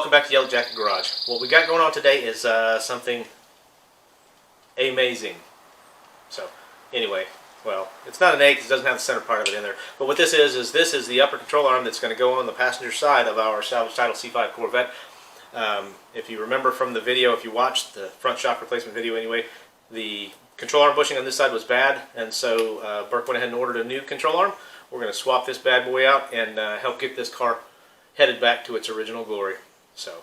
welcome back to Yellow Jacket Garage. What we got going on today is something amazing. So, anyway, well, it's not an A because it doesn't have the center part of it in there. But what this is this is the upper control arm that's going to go on the passenger side of our salvage title C5 Corvette. If you remember from the video, if you watched the front shock replacement video anyway, the control arm bushing on this side was bad, and so Burke went ahead and ordered a new control arm. We're going to swap this bad boy out and help get this car headed back to its original glory. So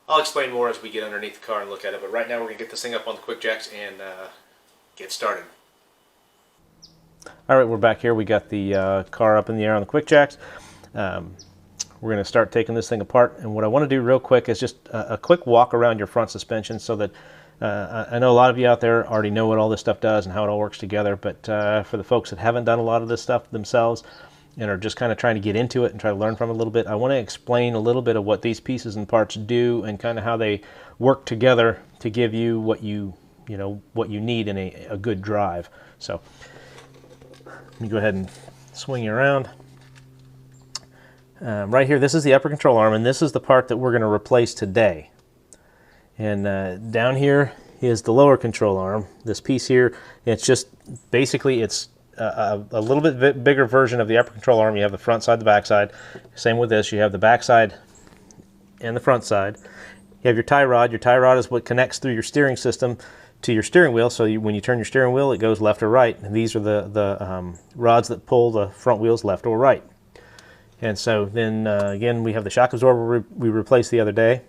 I'll explain more as we get underneath the car and look at it, but right now we're going to get this thing up on the quick jacks and get started. Alright, we're back here. We got the car up in the air on the quick jacks. We're going to start taking this thing apart, and what I want to do real quick is just a quick walk around your front suspension so that I know a lot of you out there already know what all this stuff does and how it all works together, but for the folks that haven't done a lot of this stuff themselves and are just kind of trying to get into it and try to learn from it a little bit, I want to explain a little bit of what these pieces and parts do and kind of how they work together to give you what you need in a good drive. So let me go ahead and swing you around. Right here, this is the upper control arm, and this is the part that we're going to replace today. And down here is the lower control arm. This piece here, it's just basically it's a little bit bigger version of the upper control arm. You have the front side, the back side. Same with this. You have the back side and the front side. You have your tie rod. Your tie rod is what connects through your steering system to your steering wheel. So when you turn your steering wheel, it goes left or right. And these are the rods that pull the front wheels left or right. And so then again, we have the shock absorber we replaced the other day.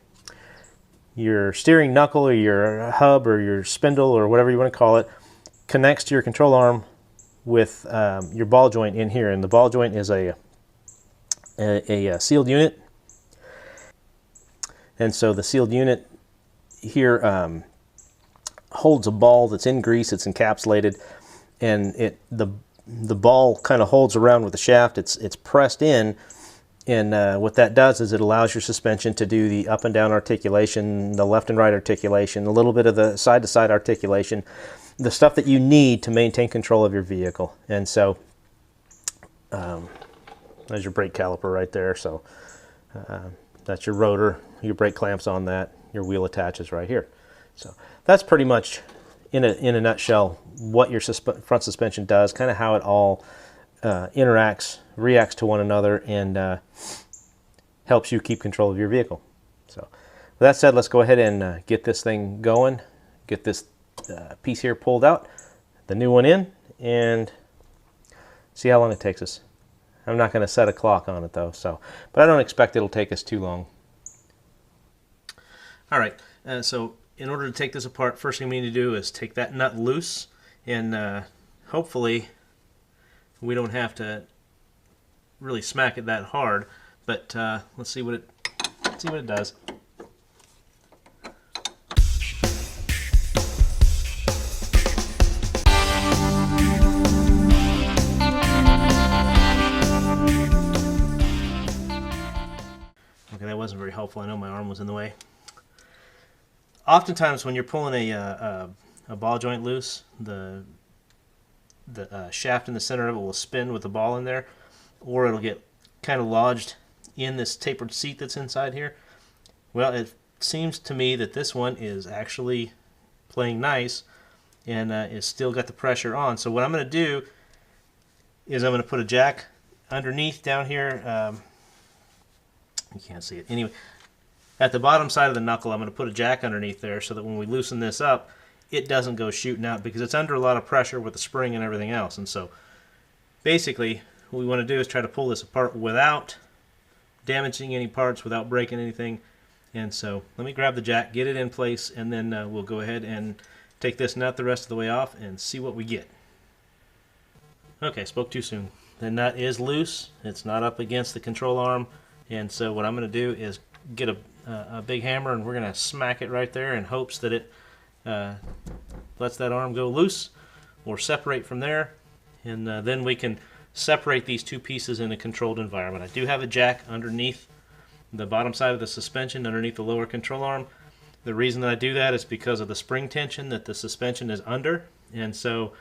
Your steering knuckle or your hub or your spindle or whatever you want to call it connects to your control arm with your ball joint in here, and the ball joint is a sealed unit. And so the sealed unit here holds a ball that's in grease. It's encapsulated, and the ball kind of holds around with the shaft. It's pressed in, and what that does is it allows your suspension to do the up and down articulation, the left and right articulation, a little bit of the side to side articulation, the stuff that you need to maintain control of your vehicle. And so there's your brake caliper right there. So that's your rotor, your brake clamps on that, your wheel attaches right here. So that's pretty much in a nutshell what your front suspension does, kind of how it all reacts to one another, and helps you keep control of your vehicle. So with that said, let's go ahead and get this thing going, get this piece here pulled out, the new one in, and see how long it takes us. I'm not going to set a clock on it though, but I don't expect it'll take us too long. Alright, so in order to take this apart, first thing we need to do is take that nut loose, and hopefully we don't have to really smack it that hard, but let's see what it does. Okay, that wasn't very helpful. I know my arm was in the way. Oftentimes when you're pulling a ball joint loose, the shaft in the center of it will spin with the ball in there, or it'll get kind of lodged in this tapered seat that's inside here. Well, it seems to me that this one is actually playing nice and is still got the pressure on. So what I'm going to do is I'm going to put a jack underneath down here. You can't see it. Anyway, at the bottom side of the knuckle, I'm going to put a jack underneath there so that when we loosen this up, it doesn't go shooting out, because it's under a lot of pressure with the spring and everything else. And so basically what we want to do is try to pull this apart without damaging any parts, without breaking anything. And so let me grab the jack, get it in place, and then we'll go ahead and take this nut the rest of the way off and see what we get. Okay, spoke too soon. The nut is loose. It's not up against the control arm. And so what I'm going to do is get a big hammer, and we're going to smack it right there in hopes that it lets that arm go loose or separate from there, and then we can separate these two pieces in a controlled environment. I do have a jack underneath the bottom side of the suspension, underneath the lower control arm. The reason that I do that is because of the spring tension that the suspension is under, and so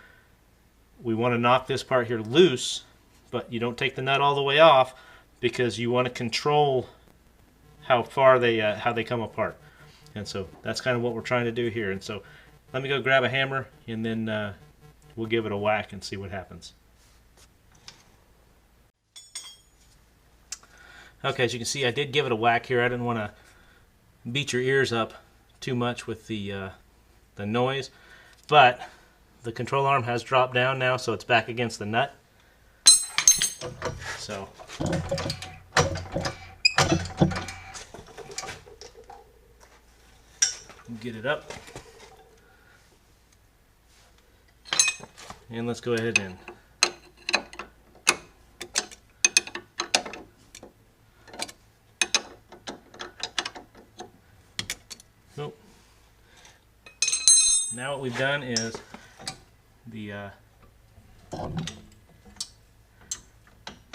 we want to knock this part here loose, but you don't take the nut all the way off because you want to control how far how they come apart. And so that's kind of what we're trying to do here. And so let me go grab a hammer, and then we'll give it a whack and see what happens. Okay, as you can see, I did give it a whack here. I didn't want to beat your ears up too much with the noise, but the control arm has dropped down now, so it's back against the nut. So get it up, and let's go ahead and nope. Now what we've done is the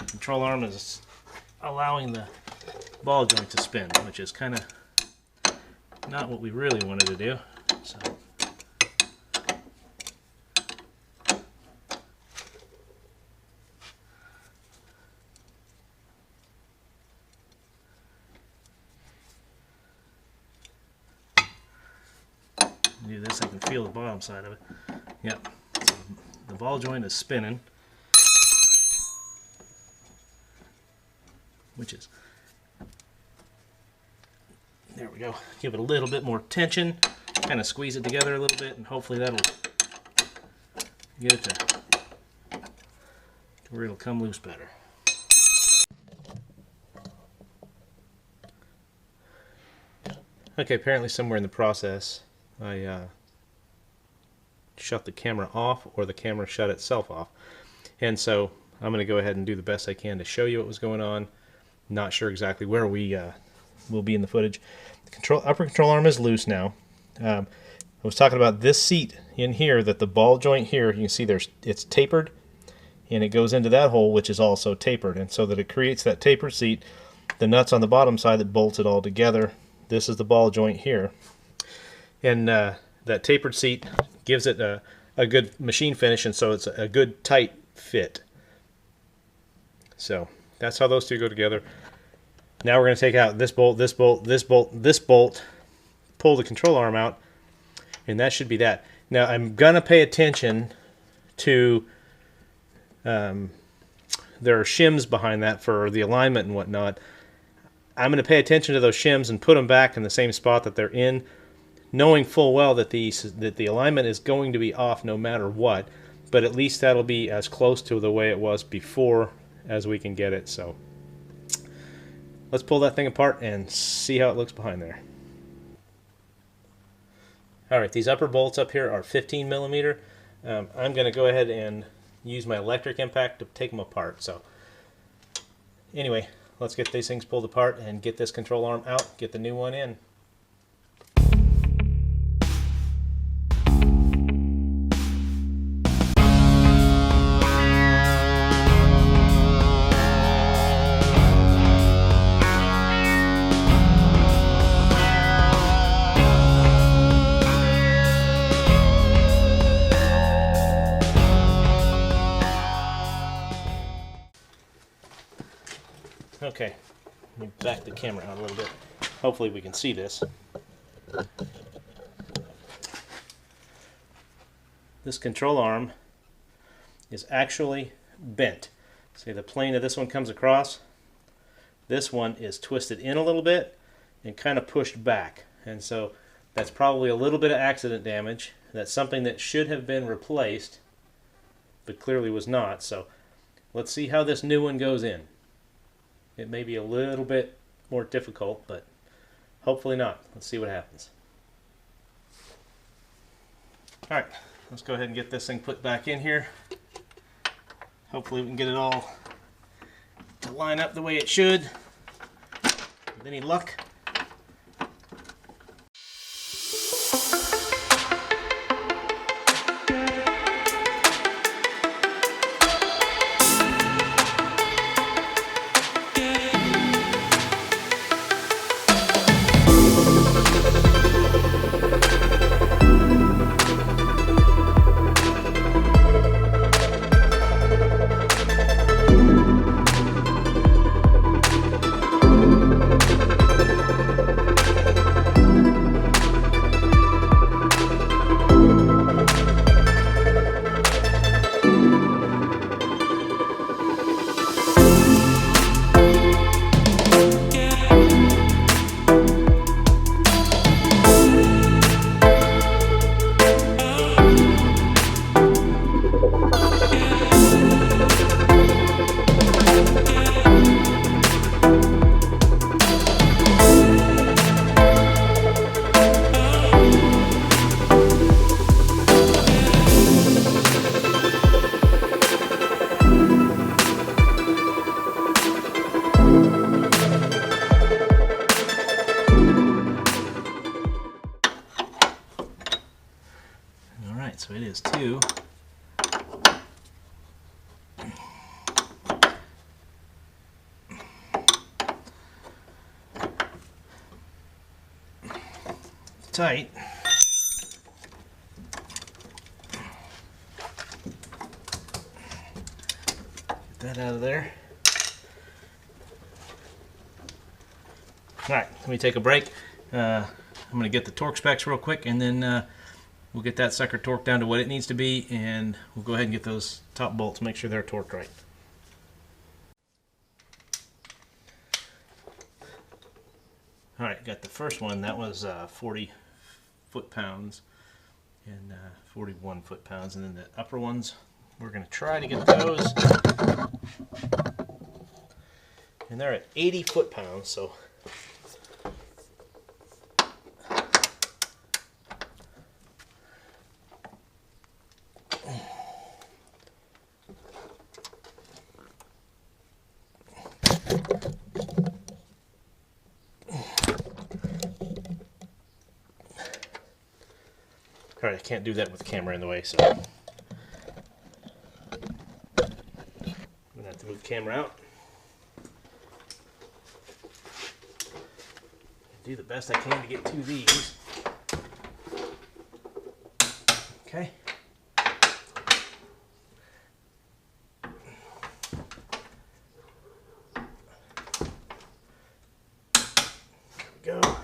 control arm is allowing the ball joint to spin, which is kind of not what we really wanted to do. So do this, I can feel the bottom side of it. Yep, so the ball joint is spinning, which is, there we go. Give it a little bit more tension, kind of squeeze it together a little bit, and hopefully that'll get it to where it'll come loose better. Okay, apparently somewhere in the process I shut the camera off, or the camera shut itself off, and so I'm going to go ahead and do the best I can to show you what was going on. Not sure exactly where we will be in the footage. The upper control arm is loose now. I was talking about this seat in here, that the ball joint here, you can see it's tapered, and it goes into that hole, which is also tapered, and so that it creates that tapered seat. The nuts on the bottom side that bolts it all together. This is the ball joint here. And that tapered seat gives it a good machine finish, and so it's a good tight fit. So that's how those two go together. Now we're going to take out this bolt, this bolt, this bolt, this bolt, pull the control arm out, and that should be that. Now I'm going to pay attention to, there are shims behind that for the alignment and whatnot. I'm going to pay attention to those shims and put them back in the same spot that they're in, knowing full well that the alignment is going to be off no matter what, but at least that'll be as close to the way it was before as we can get it. So let's pull that thing apart and see how it looks behind there. Alright, these upper bolts up here are 15 millimeter. I'm going to go ahead and use my electric impact to take them apart. So anyway, let's get these things pulled apart and get this control arm out, get the new one in. Okay, let me back the camera out a little bit. Hopefully we can see this. This control arm is actually bent. See, the plane of this one comes across. This one is twisted in a little bit and kind of pushed back. And so that's probably a little bit of accident damage. That's something that should have been replaced, but clearly was not. So let's see how this new one goes in. It may be a little bit more difficult, but hopefully not. Let's see what happens. Alright, let's go ahead and get this thing put back in here. Hopefully we can get it all to line up the way it should. With any luck. Alright, so it is 2. Tight. Get that out of there. Alright, let me take a break. I'm going to get the torque specs real quick, and then we'll get that sucker torqued down to what it needs to be, and we'll go ahead and get those top bolts, make sure they're torqued right. Alright, got the first one. That was 40 foot-pounds and 41 foot-pounds, and then the upper ones, we're going to try to get those. And they're at 80 foot-pounds, so alright, I can't do that with the camera in the way, so I'm going to have to move the camera out. Do the best I can to get to these. Okay. There we go.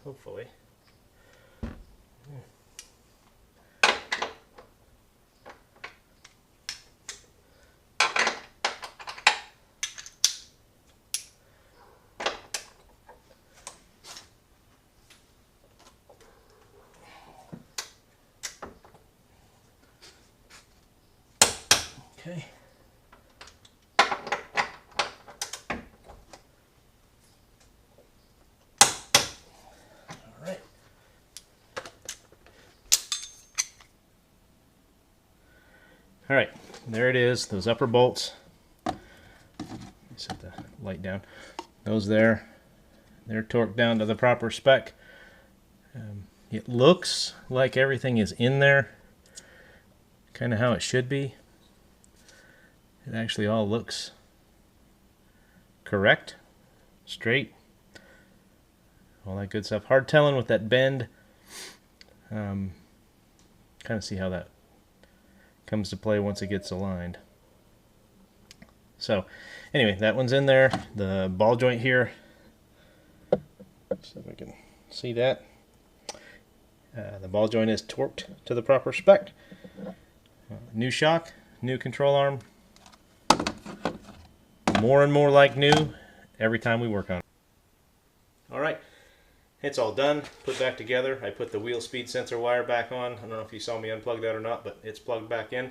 Hopefully. Okay. Alright, there it is, those upper bolts. Set the light down. Those there, they're torqued down to the proper spec. It looks like everything is in there, kind of how it should be. It actually all looks correct, straight, all that good stuff. Hard telling with that bend. Kind of see how that comes to play once it gets aligned. So anyway, that one's in there. The ball joint here, see if I can see that. The ball joint is torqued to the proper spec. New shock, new control arm. More and more like new every time we work on it. Alright, it's all done, put back together. I put the wheel speed sensor wire back on. I don't know if you saw me unplug that or not, but it's plugged back in.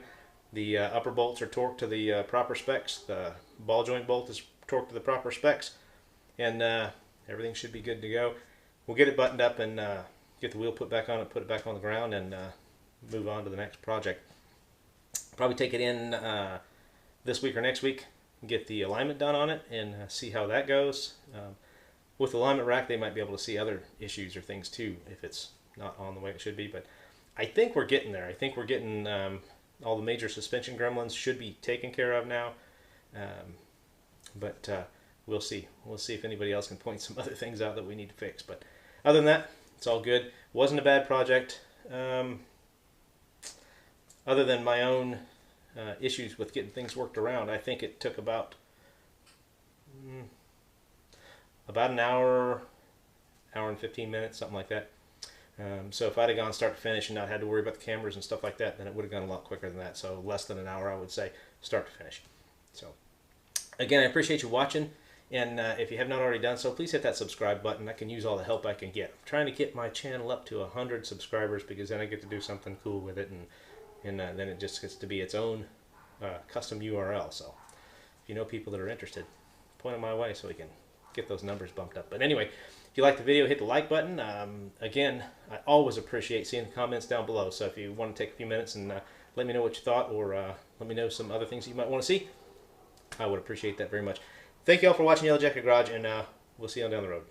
The upper bolts are torqued to the proper specs. The ball joint bolt is torqued to the proper specs. And everything should be good to go. We'll get it buttoned up and get the wheel put back on it, put it back on the ground, and move on to the next project. Probably take it in this week or next week, get the alignment done on it, and see how that goes. With the alignment rack, they might be able to see other issues or things too if it's not on the way it should be. But I think we're getting there. I think we're getting all the major suspension gremlins should be taken care of now. But we'll see. We'll see if anybody else can point some other things out that we need to fix. But other than that, it's all good. Wasn't a bad project. Other than my own issues with getting things worked around, I think it took about an hour and 15 minutes, something like that. So if I'd have gone start to finish and not had to worry about the cameras and stuff like that, then it would have gone a lot quicker than that. So less than an hour, I would say, start to finish. So again, I appreciate you watching. And if you have not already done so, please hit that subscribe button. I can use all the help I can get. I'm trying to get my channel up to 100 subscribers because then I get to do something cool with it. And then it just gets to be its own custom URL. So if you know people that are interested, point them my way so we can get those numbers bumped up. But anyway, if you like the video, hit the like button. Again, I always appreciate seeing the comments down below. So if you want to take a few minutes and let me know what you thought, or let me know some other things you might want to see, I would appreciate that very much. Thank you all for watching Yellow Jacket Garage, and we'll see you on down the road.